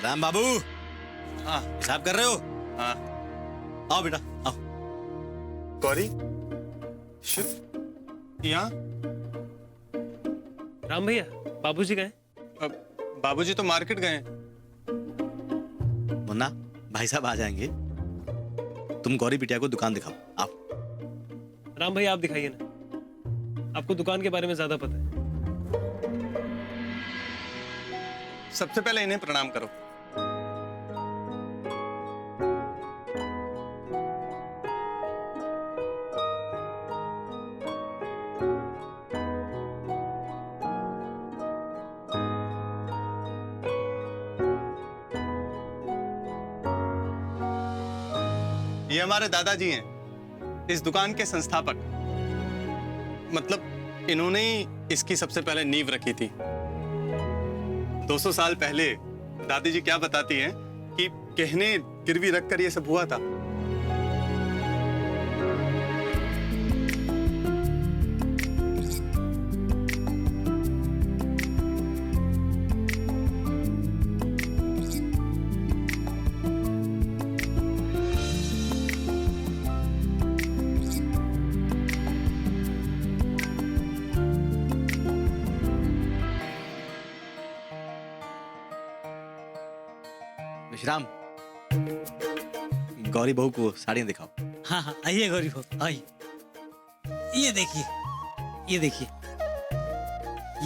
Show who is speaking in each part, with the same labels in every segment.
Speaker 1: राम बाबू।
Speaker 2: हाँ
Speaker 1: हिसाब कर रहे हो?
Speaker 2: हाँ।
Speaker 1: आओ बेटा आओ।
Speaker 2: गौरी, शिव, यहाँ?
Speaker 3: राम भैया, बाबूजी गए?
Speaker 2: बाबूजी तो मार्केट गए हैं।
Speaker 1: मुन्ना, भाई साहब आ जाएंगे, तुम गौरी बिटिया को दुकान दिखाओ। आओ।
Speaker 3: राम भैया आप दिखाइए ना, आपको दुकान के बारे में ज्यादा पता है।
Speaker 2: सबसे पहले इन्हें प्रणाम करो। ये हमारे दादाजी हैं, इस दुकान के संस्थापक। मतलब इन्होंने ही इसकी सबसे पहले नींव रखी थी। 200 साल पहले दादी जी क्या बताती हैं कि गहने गिरवी रखकर ये सब हुआ था।
Speaker 1: विश्राम, गौरी बहू को साड़ियां दिखाओ।
Speaker 4: हाँ हाँ, आइए गौरी बहू आइए। ये देखिए, ये देखिए,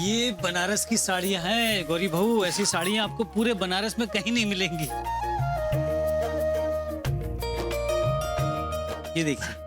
Speaker 4: ये बनारस की साड़ियां हैं गौरी बहू। ऐसी साड़ियां आपको पूरे बनारस में कहीं नहीं मिलेंगी। ये देखिए।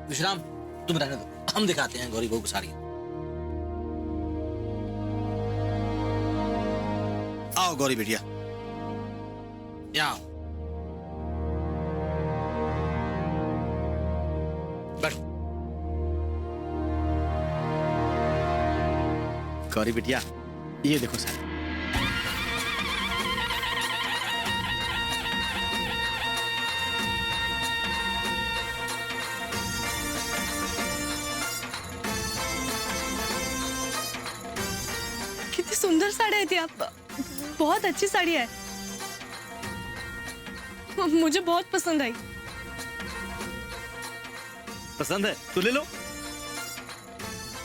Speaker 4: विश्राम, तुम रहने दो, हम दिखाते हैं गौरी बहू को साड़ी।
Speaker 1: आओ गौरी बिटिया।
Speaker 4: आओ, बैठो।
Speaker 1: गौरी बिटिया, ये देखो साड़ी।
Speaker 5: कितनी सुंदर साड़ी थी आप, बहुत अच्छी साड़ी है, मुझे बहुत पसंद आई।
Speaker 1: पसंद है तो ले लो।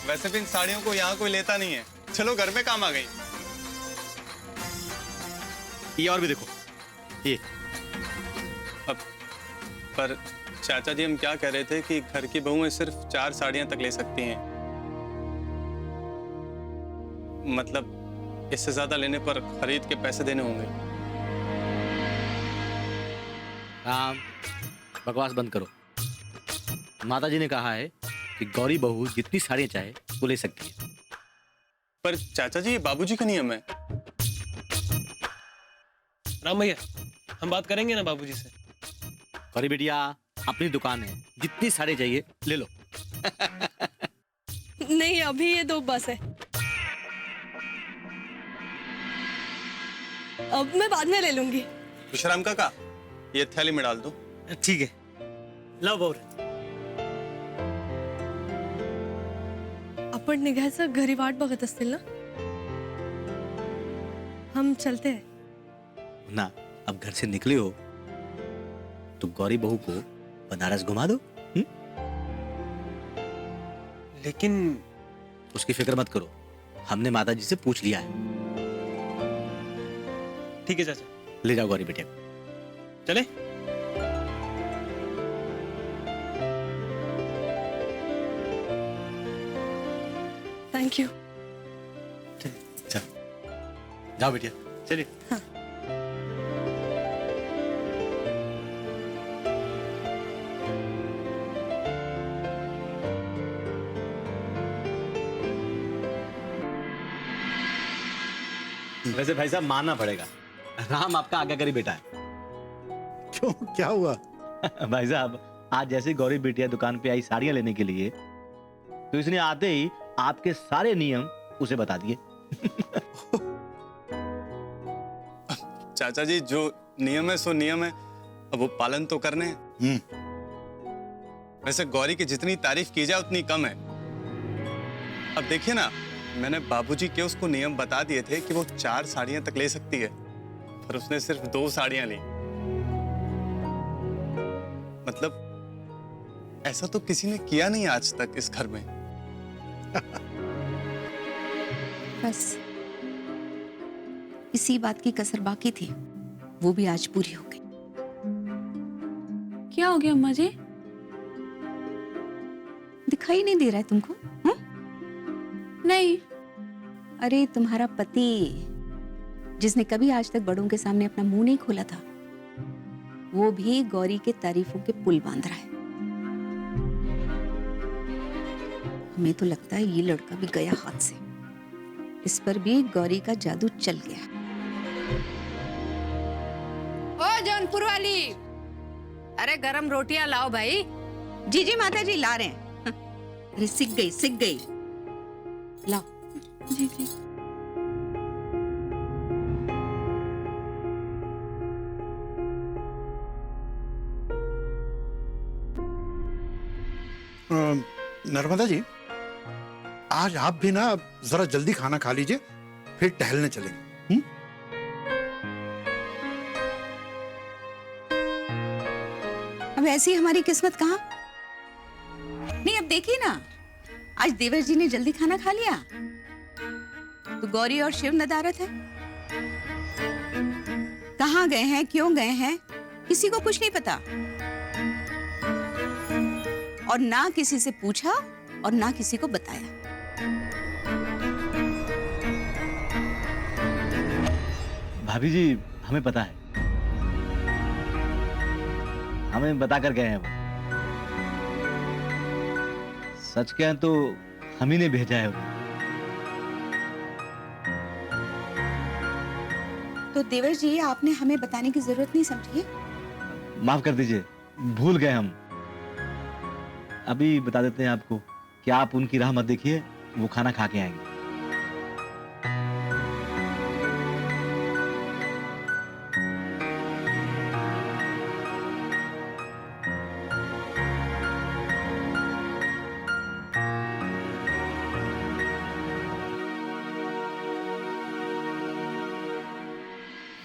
Speaker 2: वैसे भी इन साड़ियों को यहाँ कोई लेता नहीं है। चलो घर में काम आ गई।
Speaker 1: ये और भी देखो, ये।
Speaker 2: अब पर चाचा जी, हम क्या कह रहे थे कि घर की बहुएं सिर्फ 4 साड़ियां तक ले सकती हैं। मतलब इससे ज्यादा लेने पर खरीद के पैसे देने होंगे।
Speaker 1: राम, बकवास बंद करो। माताजी ने कहा है कि गौरी बहू जितनी साड़ियां चाहे वो ले सकती है।
Speaker 2: पर चाचा जी, ये बाबूजी का नियम है।
Speaker 3: राम भैया, हम बात करेंगे ना बाबूजी से।
Speaker 1: गौरी बिटिया, अपनी दुकान है, जितनी साड़ी चाहिए ले लो।
Speaker 5: नहीं, अभी ये 2 बस है, अब मैं बाद में ले लूंगी।
Speaker 2: विश्राम काका, ये थैली में डाल दो।
Speaker 4: ठीक है, लो बहू।
Speaker 5: आपण निघायचं, घरी वाट बघत असतील ना? हम चलते हैं।
Speaker 1: ना, अब घर से निकले हो तो गौरी बहू को बनारस घुमा दो।
Speaker 3: लेकिन
Speaker 1: उसकी फिक्र मत करो, हमने माताजी से पूछ लिया है।
Speaker 3: ठीक है चाचा,
Speaker 1: ले जाओ गौरी बेटिया।
Speaker 3: चले।
Speaker 5: Thank you.
Speaker 1: चल, जाओ बेटिया।
Speaker 3: चलिए।
Speaker 5: हाँ।
Speaker 1: वैसे भाई साहब मानना पड़ेगा, राम आपका आज्ञाकारी बेटा है।
Speaker 6: क्यों, क्या हुआ?
Speaker 1: भाई साहब, आज जैसे गौरी बिटिया दुकान पे आई साड़ियां लेने के लिए, तो इसने आते ही आपके सारे नियम उसे बता दिए।
Speaker 2: चाचा जी, जो नियम है सो नियम है, अब वो पालन तो करने हैं। वैसे गौरी की जितनी तारीफ की जाए उतनी कम है। अब देखिए ना, मैंने बाबूजी के उसको नियम बता दिए थे कि वो 4 साड़ियां तक ले सकती है, पर उसने सिर्फ 2 साड़ियां ली। मतलब ऐसा तो किसी ने किया नहीं आज तक इस घर में।
Speaker 7: बस इसी बात की कसर बाकी थी, वो भी आज पूरी हो गई।
Speaker 5: क्या हो गया अम्मा जी?
Speaker 7: दिखाई नहीं दे रहा है तुमको? हुँ?
Speaker 5: नहीं।
Speaker 7: अरे तुम्हारा पति, जिसने कभी आज तक बड़ों के सामने अपना मुंह नहीं खोला था, वो भी गौरी के तारीफों के पुल बांध रहा है। हमें तो लगता है ये लड़का भी गया हाथ से। इस पर भी गौरी का जादू चल गया।
Speaker 8: ओ जौनपुर वाली, अरे गरम रोटियां लाओ भाई।
Speaker 7: जी जी माता जी, ला रहे हैं। अरे सिक गई। लाओ।
Speaker 5: जी जी।
Speaker 6: नर्मदा जी, आज आप भी ना जरा जल्दी खाना खा लीजिए, फिर टहलने चलेंगे।
Speaker 7: अब ऐसी हमारी किस्मत कहाँ? नहीं, अब देखिए ना, आज देवर जी ने जल्दी खाना खा लिया तो गौरी और शिव नदारत है। कहाँ गए हैं, क्यों गए हैं, किसी को कुछ नहीं पता, और ना किसी से पूछा और ना किसी को बताया।
Speaker 1: भाभी जी, हमें पता है, हमें बता कर गए हैं वो। सच कहें तो हम ही ने भेजा है वो।
Speaker 7: तो देवर जी, आपने हमें बताने की जरूरत नहीं समझी?
Speaker 1: माफ कर दीजिए, भूल गए हम। अभी बता देते हैं आपको कि आप उनकी राह मत देखिए, वो खाना खा के आएंगे।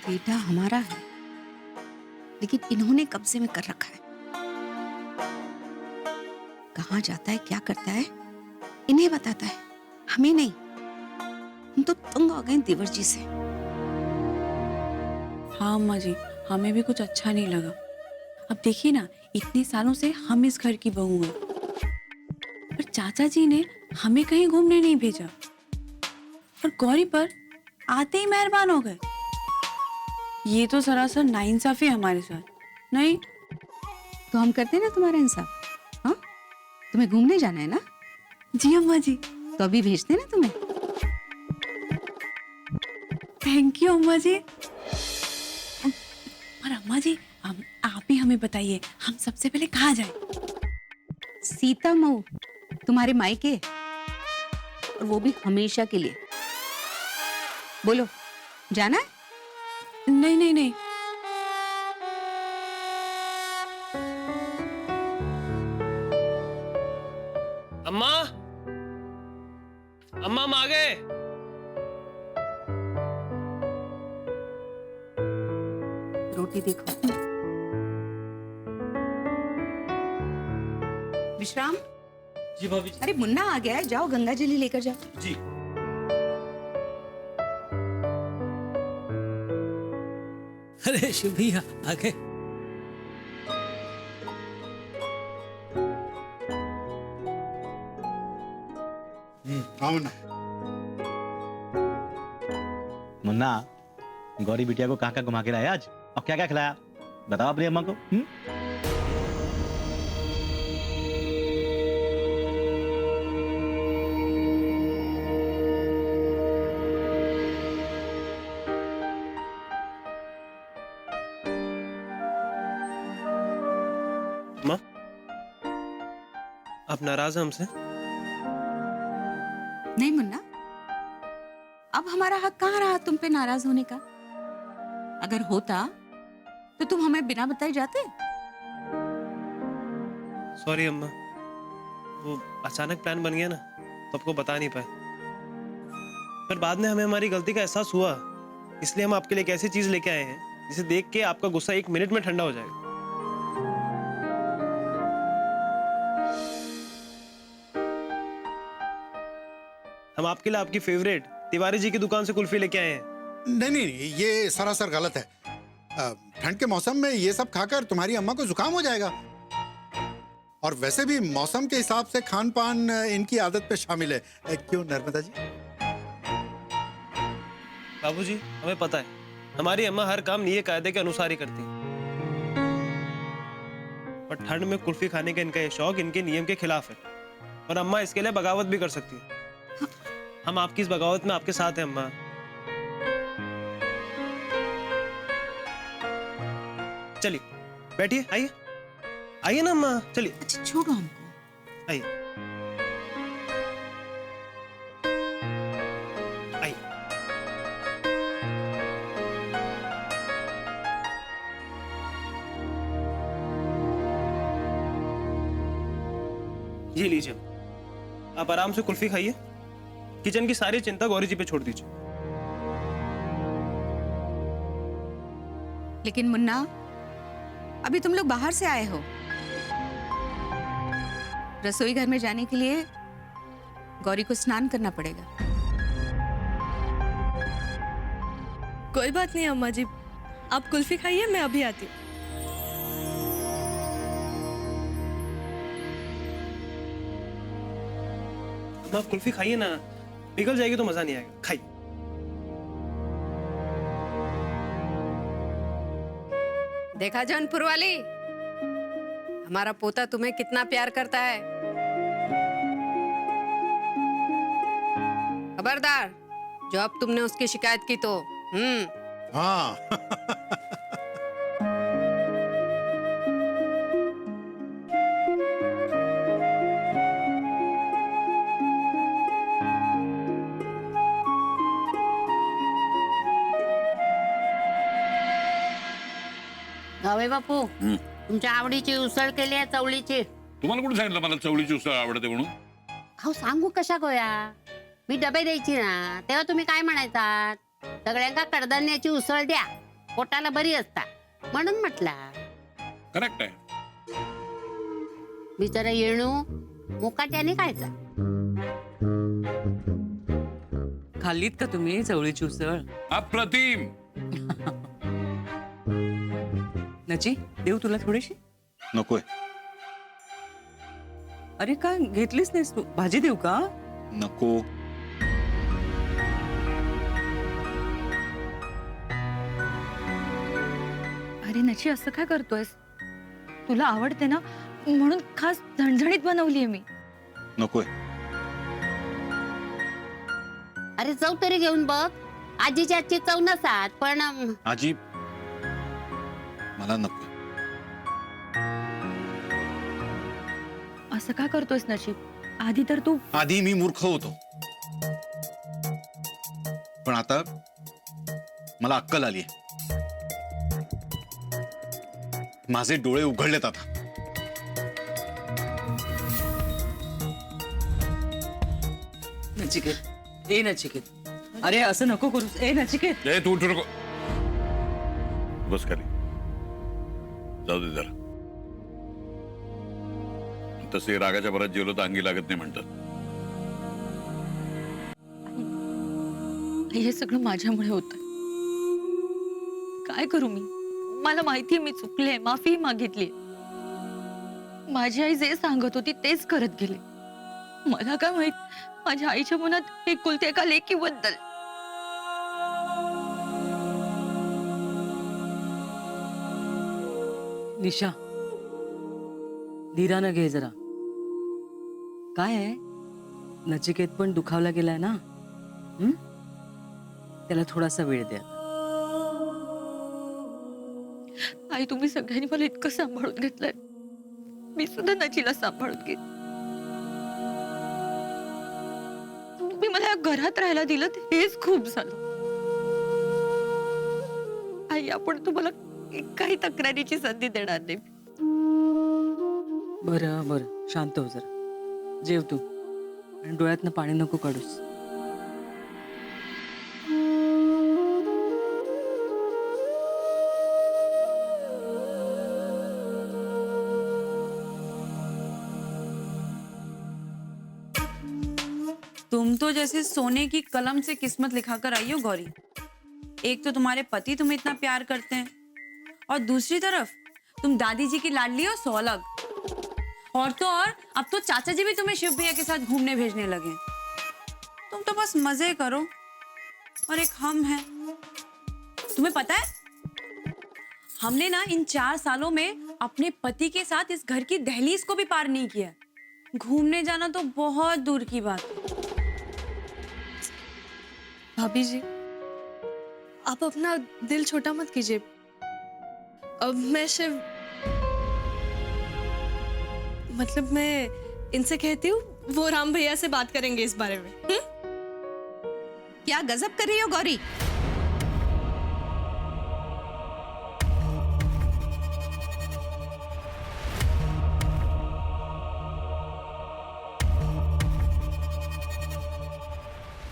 Speaker 7: बेटा हमारा है, लेकिन इन्होंने कब्जे में कर रखा है। कहाँ जाता है, क्या करता है, इन्हें बताता है, हमें नहीं। हम तो तंग आ गए देवर जी से।
Speaker 5: हाँ अम्मा जी, हमें भी कुछ अच्छा नहीं लगा। अब देखिए ना, इतने सालों से हम इस घर की बहू हैं, पर चाचा जी ने हमें कहीं घूमने नहीं भेजा, और गौरी पर आते ही मेहरबान हो गए। ये तो सरासर नाइंसाफी है हमारे साथ। नहीं
Speaker 7: तो हम करते हैं ना तुम्हारा इंसाफ। हाँ, तुम्हें घूमने जाना है ना?
Speaker 5: जी अम्मा जी।
Speaker 7: तो अभी भेजते हैं ना तुम्हें।
Speaker 5: थैंक यू अम्मा जी। और अम्मा जी, आप ही हमें बताइए, हम सबसे पहले कहाँ जाएं?
Speaker 7: सीता मऊ, तुम्हारे मायके, और वो भी हमेशा के लिए। बोलो, जाना है?
Speaker 5: नहीं नहीं नहीं।
Speaker 3: अम्मा, अम्मा हम आ गए।
Speaker 7: रोटी देखो। विश्राम।
Speaker 4: जी भाभी
Speaker 7: अरे मुन्ना आ गया है, जाओ गंगा जली लेकर जाओ।
Speaker 4: जी। अरे शिव भैया आ गए।
Speaker 6: आओ ना।
Speaker 1: मुन्ना, गौरी बिटिया को कहाँ कहाँ घुमा के लाया आज, और क्या क्या खिलाया, बताओ अपनी अम्मा को।
Speaker 3: आप नाराज हैं हमसे?
Speaker 7: नहीं मुन्ना, अब हमारा हक कहाँ रहा तुम पे नाराज होने का? अगर होता तो तुम हमें बिना बताए जाते।
Speaker 3: सॉरी अम्मा, वो अचानक प्लान बन गया ना, तो आपको बता नहीं पाए। पर बाद में हमें हमारी गलती का एहसास हुआ, इसलिए हम आपके लिए एक ऐसी चीज लेके आए हैं जिसे देख के आपका गुस्सा 1 मिनट में ठंडा हो जाएगा। हम आपके लिए आपकी फेवरेट तिवारी जी की दुकान से कुल्फी लेके आए हैं।
Speaker 6: नहीं नहीं नहीं, ये सरासर गलत है। ठंड के मौसम में ये सब खाकर तुम्हारी अम्मा को जुकाम हो जाएगा। और वैसे भी मौसम के हिसाब से खान पान इनकी आदत पे शामिल है। क्यों नर्मदा जी?
Speaker 3: बाबूजी, हमें पता है हमारी अम्मा हर काम नियम कायदे के अनुसार ही करती है, पर ठंड में कुल्फी खाने का इनका ये शौक इनके नियम के खिलाफ है, और अम्मा इसके लिए बगावत भी कर सकती है। हम आपकी इस बगावत में आपके साथ हैं अम्मा। चलिए बैठिए, आइए आइए ना अम्मा, चलिए
Speaker 7: अच्छा छोड़ो हमको।
Speaker 3: आइए आइए। ये लीजिए, आप आराम से कुल्फी खाइए। किचन की सारी चिंता गौरी जी पे छोड़ दीजिए।
Speaker 7: लेकिन मुन्ना, अभी तुम लोग बाहर से आए हो, रसोई घर में जाने के लिए गौरी को स्नान करना पड़ेगा।
Speaker 9: कोई बात नहीं अम्मा जी, आप कुल्फी खाइए, मैं अभी आती हूँ।
Speaker 3: अम्मा, आप कुल्फी खाइए ना, पिघल जाएगी तो मजा नहीं आएगा। खाइए।
Speaker 8: देखा जौनपुर वाली, हमारा पोता तुम्हें कितना प्यार करता है। खबरदार, जो अब तुमने उसकी शिकायत की तो
Speaker 6: हाँ।
Speaker 10: जावई बापू, तुमच्या आवडीची उसळ केली आहे चवळीची.
Speaker 11: तुम्हाला कोणी सांगितलं मला चवळीची उसळ आवडते म्हणून?
Speaker 10: अहो सांगू कशा गोया, मी डबे द्यायची ना तेव्हा तुम्ही काय म्हणायचात, सगळ्यांका कडधान्याची उसळ द्या, पोटाला बरी असता म्हणून म्हटला.
Speaker 11: करेक्ट आहे.
Speaker 10: बिचारा येणू मुकाट्याने खायचा.
Speaker 12: खाल्लीत का तुम्ही चवळीची उसळ?
Speaker 11: अप्रतिम.
Speaker 12: नची देऊ तुला थोडीशी?
Speaker 2: नकोय.
Speaker 12: अरे का घेतलीच नाहीस तू? भाजी देऊ का?
Speaker 2: नको.
Speaker 9: अरे नची, असं काय करतोयस? तुला आवडते ना म्हणून खास झणझणीत बनवलीये मी.
Speaker 2: नकोय.
Speaker 10: अरे चव तरी घेऊन बघ. आजीच्या आजची चव नसात पण
Speaker 2: आजी, मला नको.
Speaker 9: असं काय करतोयस नशीब? आधी तर तू.
Speaker 2: आधी मी मूर्ख होतो, पण आता मला अक्कल आली. माझे डोळे उघडलेत आता.
Speaker 12: नचिकेत, ए नचिकेत, अरे असं नको करूस. ए नचिकेत,
Speaker 11: ए तू उठू नको. बस खाली. जाऊ दे जरा. तसे रागाच्या भरात जेवलो तर अंगी लागत नाही म्हणतात.
Speaker 9: हे सगळं माझ्यामुळे होतं. काय करू मी? मला माहितीये मी चुकले, माफी मागितली. माझी आई जे सांगत होती तेच करत गेले. मला काय माहित माझ्या आईच्या मनात एकुलत्या एका लेकीबद्दल.
Speaker 12: निशा धीरानं घे जरा. काय आहे, नचिकेत पण दुखावला गेलाय ना. त्याला थोडासा वेळ द्या.
Speaker 9: आई, तुम्ही सगळ्यांनी मला इतकं सांभाळून घेतलंय, मी सुद्धा नचीला सांभाळून घेत. मला या घरात राहायला दिलं हेच खूप झालं. आई, आपण तुम्हाला काही तक्रारीची संधी देणार नाही.
Speaker 12: बरं बरं, शांत हो जरा. जेव तू आणि डोळ्यातनं पाणी नको काढूस.
Speaker 5: तुम तो जैसे सोने की कलम से किस्मत लिखा कर आई हो गौरी. एक तो तुम्हारे पति तुम्हें इतना प्यार करते हैं और दूसरी तरफ तुम दादी जी की लाडली हो सोलग. और तो और अब तो चाचा जी भी तुम्हें शिव भैया के साथ घूमने भेजने लगे. तुम तो बस मजे करो और एक हम हैं. तुम्हें पता है हमने ना इन 4 सालों में अपने पति के साथ इस घर की दहलीज को भी पार नहीं किया. घूमने जाना तो बहुत दूर की बात है.
Speaker 13: भाभी जी, आप अपना दिल छोटा मत कीजिए. अब मैं शिव, मतलब मैं इनसे कहती हूँ वो राम भैया से बात करेंगे इस बारे में.
Speaker 7: क्या गजब कर रही हो गौरी?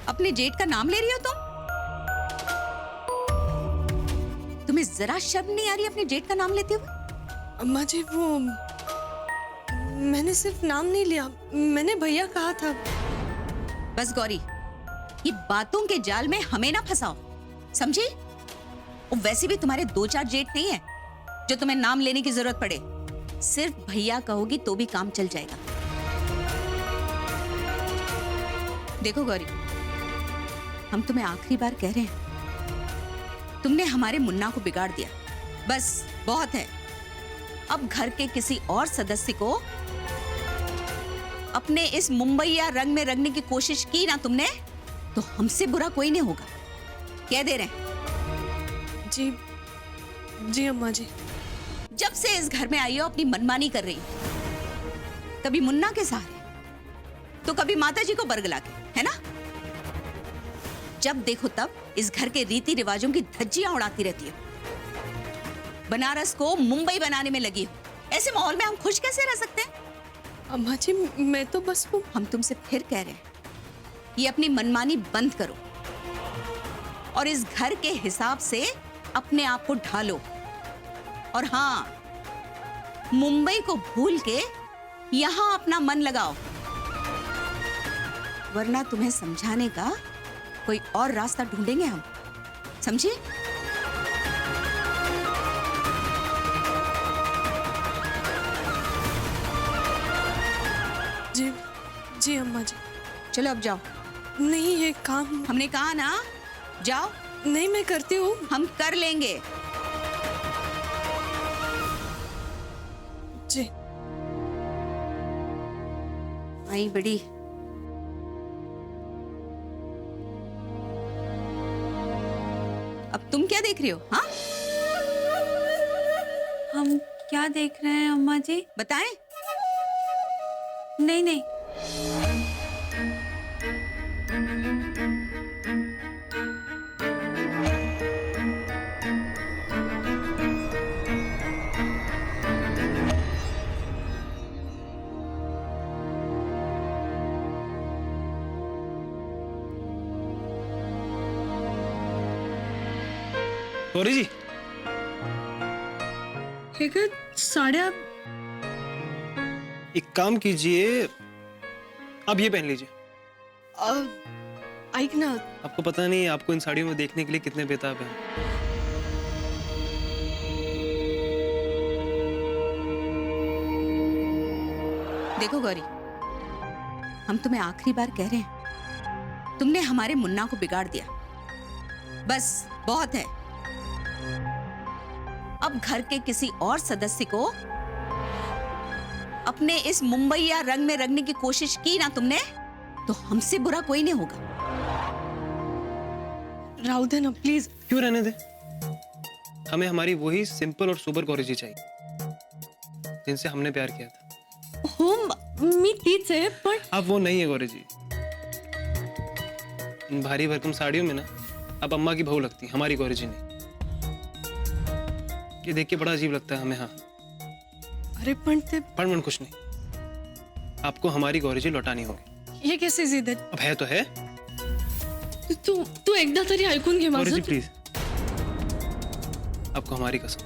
Speaker 7: अपने जेठ का नाम ले रही हो तुम? तुम्हें जरा शर्म नहीं आ रही अपने जेठ का नाम लेते हुए?
Speaker 13: अम्मा जी, वो मैंने सिर्फ नाम नहीं लिया, मैंने भैया कहा था.
Speaker 7: बस गौरी, ये बातों के जाल में हमें ना फंसाओ, समझी? और वैसे भी तुम्हारे 2-4 जेठ नहीं है जो तुम्हें नाम लेने की जरूरत पड़े. सिर्फ भैया कहोगी तो भी काम चल जाएगा. देखो गौरी, हम तुम्हें आखिरी बार कह रहे हैं, तुमने हमारे मुन्ना को बिगाड़ दिया. बस बहुत है. अब घर के किसी और सदस्य को अपने इस मुंबईया रंग में रंगने की कोशिश की ना तुमने, तो हमसे बुरा कोई नहीं होगा. कह दे रहे हैं.
Speaker 13: जी जी अम्मा जी.
Speaker 7: जब से इस घर में आई हो अपनी मनमानी कर रही. कभी मुन्ना के सहारे तो कभी माता जी को बरगला के, है ना? जब देखो तब इस घर के रीति रिवाजों की धज्जियां उड़ाती रहती हो. बनारस को मुंबई बनाने में लगी हो. ऐसे माहौल में हम खुश कैसे रह सकते हैं?
Speaker 13: अम्मा जी, मैं तो बस वो,
Speaker 7: हम तुमसे फिर कह रहे हैं, ये अपनी मनमानी बंद करो और इस घर के हिसाब से अपने आप को ढालो. और हाँ, मुंबई को भूल के यहां अपना मन लगाओ, वरना तुम्हें समझाने का कोई और रास्ता ढूंढेंगे हम. समझी?
Speaker 13: जी जी अम्मा जी.
Speaker 7: चलो अब जाओ.
Speaker 13: नहीं, ये काम
Speaker 7: हमने कहा ना, जाओ.
Speaker 13: नहीं, मैं करती हूँ.
Speaker 7: हम कर लेंगे.
Speaker 13: जी.
Speaker 7: आई बड़ी. अब तुम क्या देख रही हो? हाँ,
Speaker 5: हम क्या देख रहे हैं अम्मा जी?
Speaker 7: बताएं.
Speaker 5: नहीं नहीं,
Speaker 3: गौरी जी,
Speaker 13: साड़ियाँ.
Speaker 3: एक काम कीजिए, अब ये पहन लीजिए.
Speaker 13: ऐक ना,
Speaker 3: आपको पता नहीं आपको इन साड़ियों में देखने के लिए कितने बेताब हैं.
Speaker 7: देखो गौरी, हम तुम्हें आखिरी बार कह रहे हैं, तुमने हमारे मुन्ना को बिगाड़ दिया. बस बहुत है. अब घर के किसी और सदस्य को अपने इस मुंबईया रंग में रंगने की कोशिश की ना तुमने, तो हमसे बुरा कोई नहीं होगा.
Speaker 13: राहु देना प्लीज.
Speaker 3: क्यों रहने दे? हमें हमारी वही सिंपल और सुपर गौरी जी चाहिए जिनसे हमने प्यार किया था.
Speaker 13: हो, मी तीच आहे, पण
Speaker 3: अब वो नहीं है गौरी जी. इन भारी भरकम साड़ियों में ना आप अम्मा की बहू लगती, हमारी गौरी जी नहीं। ये देख के बड़ा अजीब लगता है हमें। हाँ,
Speaker 13: अरे पण ते
Speaker 3: पण कुछ नहीं, आपको हमारी गौरी जी लौटानी होगी।
Speaker 13: हे कैसे जिद आहे?
Speaker 3: अब है तो है।
Speaker 13: तू एकदा तरी ऐकून घे
Speaker 3: गौरी
Speaker 13: माझं।
Speaker 3: जी प्लीज, आपको हमारी कसम।